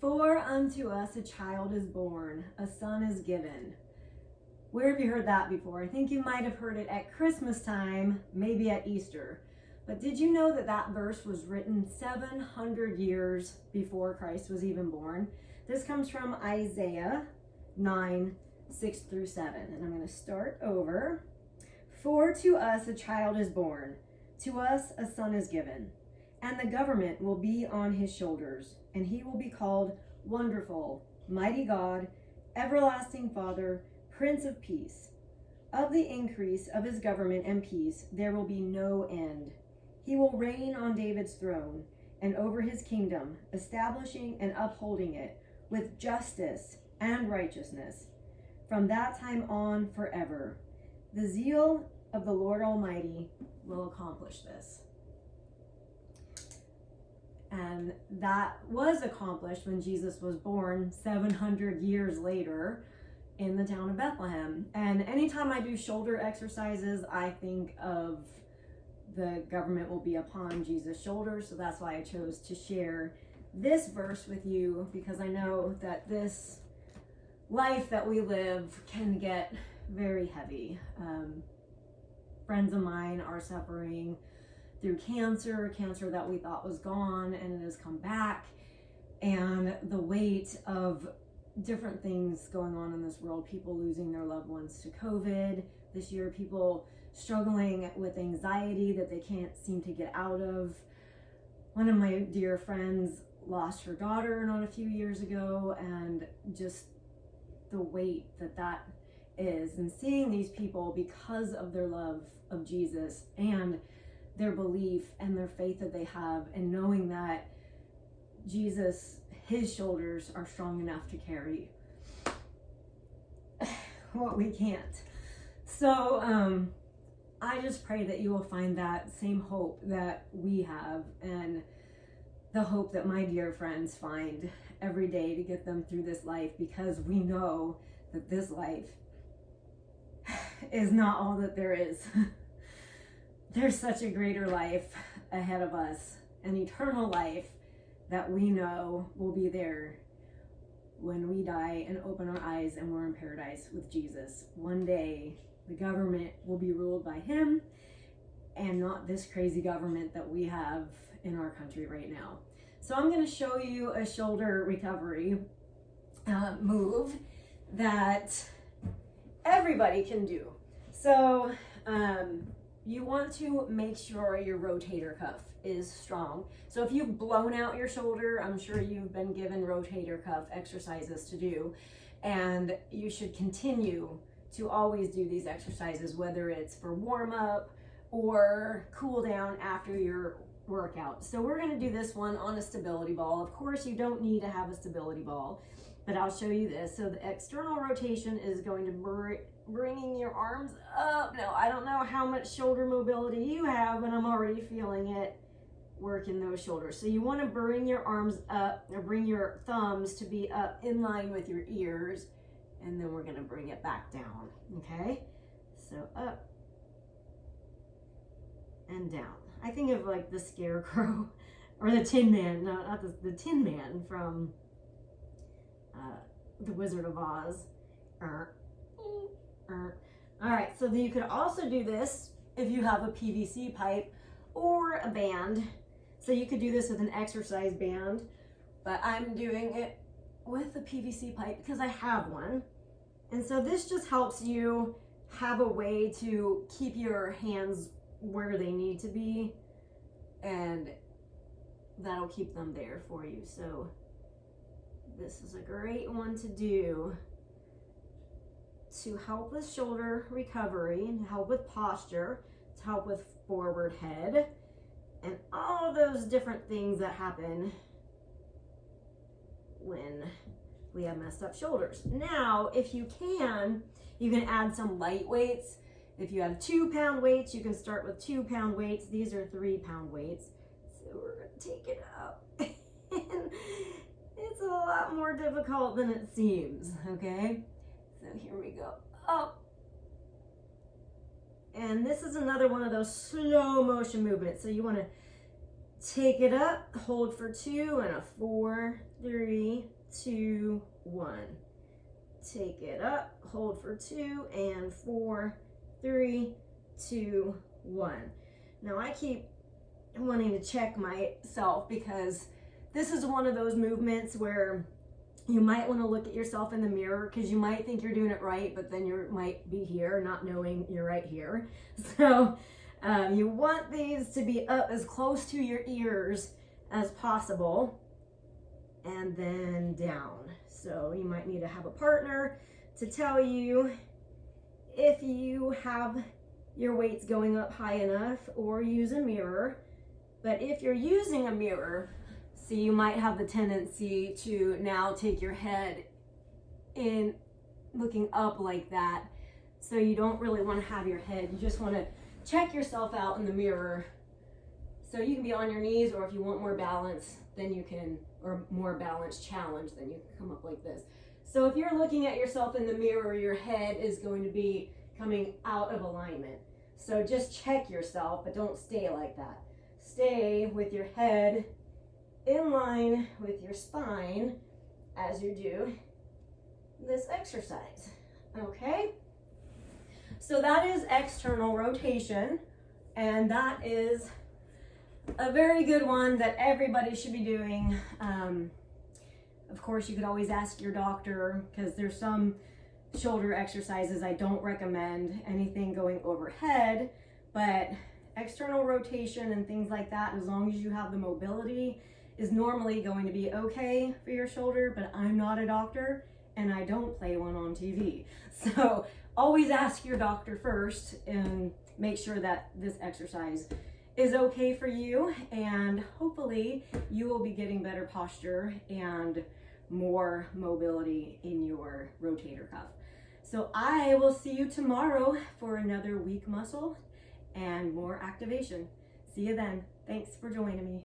For unto us a child is born, a son is given. Where have you heard that before? I think you might have heard it at Christmas time, maybe at Easter. But did you know that that verse was written 700 years before Christ was even born? This comes from Isaiah 9, 6 through 7. And I'm going to start over. For to us a child is born, to us a son is given, and the government will be on his shoulders, and he will be called Wonderful, Mighty God, Everlasting Father, Prince of Peace. Of the increase of his government and peace there will be no end. He will reign on David's throne and over his kingdom, establishing and upholding it with justice and righteousness from that time on forever. The zeal of the Lord Almighty will accomplish this. And that was accomplished when Jesus was born 700 years later in the town of Bethlehem. And anytime I do shoulder exercises, I think of the government will be upon Jesus' shoulders. So that's why I chose to share this verse with you, because I know that this life that we live can get very heavy. Friends of mine are suffering through cancer that we thought was gone, and it has come back. And the weight of different things going on in this world, people losing their loved ones to COVID this year, people struggling with anxiety that they can't seem to get out of. One of my dear friends lost her daughter not a few years ago, and just the weight that is, and seeing these people, because of their love of Jesus and their belief and their faith that they have, and knowing that Jesus, his shoulders are strong enough to carry what we can't. So I just pray that you will find that same hope that we have, and the hope that my dear friends find every day to get them through this life, because we know that this life is not all that there is. There's such a greater life ahead of us, an eternal life that we know will be there when we die and open our eyes and we're in paradise with Jesus. One day, the government will be ruled by him, and not this crazy government that we have in our country right now. So I'm going to show you a shoulder recovery move that everybody can do. So you want to make sure your rotator cuff is strong. So if you've blown out your shoulder, I'm sure you've been given rotator cuff exercises to do, and you should continue to always do these exercises, whether it's for warm up or cool down after your workout. So we're going to do this one on a stability ball. Of course, you don't need to have a stability ball, but I'll show you this. So the external rotation is going to bringing your arms up. Now, I don't know how much shoulder mobility you have, but I'm already feeling it working those shoulders. So you want to bring your arms up, or bring your thumbs to be up in line with your ears, and then we're going to bring it back down. Okay? So up and down. I think of like the Scarecrow or the Tin Man. No, not the Tin Man from The Wizard of Oz. All right, so then you could also do this if you have a PVC pipe or a band. So you could do this with an exercise band, but I'm doing it with a PVC pipe because I have one. And so this just helps you have a way to keep your hands where they need to be, and that'll keep them there for you. So this is a great one to do to help with shoulder recovery, and help with posture, to help with forward head, and all those different things that happen when we have messed up shoulders. Now, if you can add some light weights. If you have 2-pound weights, you can start with 2-pound weights. These are 3-pound weights. So we're gonna take it up. And it's a lot more difficult than it seems, okay? So here we go, up. And this is another one of those slow motion movements. So you wanna Take it up, hold for 2, and a 4, 3, 2, 1. Take it up, hold for 2, and 4, 3, 2, 1. Now I keep wanting to check myself because this is one of those movements where you might want to look at yourself in the mirror because you might think you're doing it right, but then you might be here not knowing you're right here. So you want these to be up as close to your ears as possible and then down. So you might need to have a partner to tell you if you have your weights going up high enough, or use a mirror. But if you're using a mirror, see, you might have the tendency to now take your head in looking up like that. So you don't really want to have your head. You just want to check yourself out in the mirror. So you can be on your knees, or if you want more balance, then you can, or more balance challenge, then you can come up like this. So if you're looking at yourself in the mirror, your head is going to be coming out of alignment. So just check yourself, but don't stay like that. Stay with your head in line with your spine as you do this exercise, okay? So that is external rotation, and that is a very good one that everybody should be doing. Of course, you could always ask your doctor, because there's some shoulder exercises I don't recommend anything going overhead, but external rotation and things like that, as long as you have the mobility, is normally going to be okay for your shoulder. But I'm not a doctor and I don't play one on TV. So always ask your doctor first and make sure that this exercise is okay for you, and hopefully you will be getting better posture and more mobility in your rotator cuff. So I will see you tomorrow for another weak muscle and more activation. See you then. Thanks for joining me.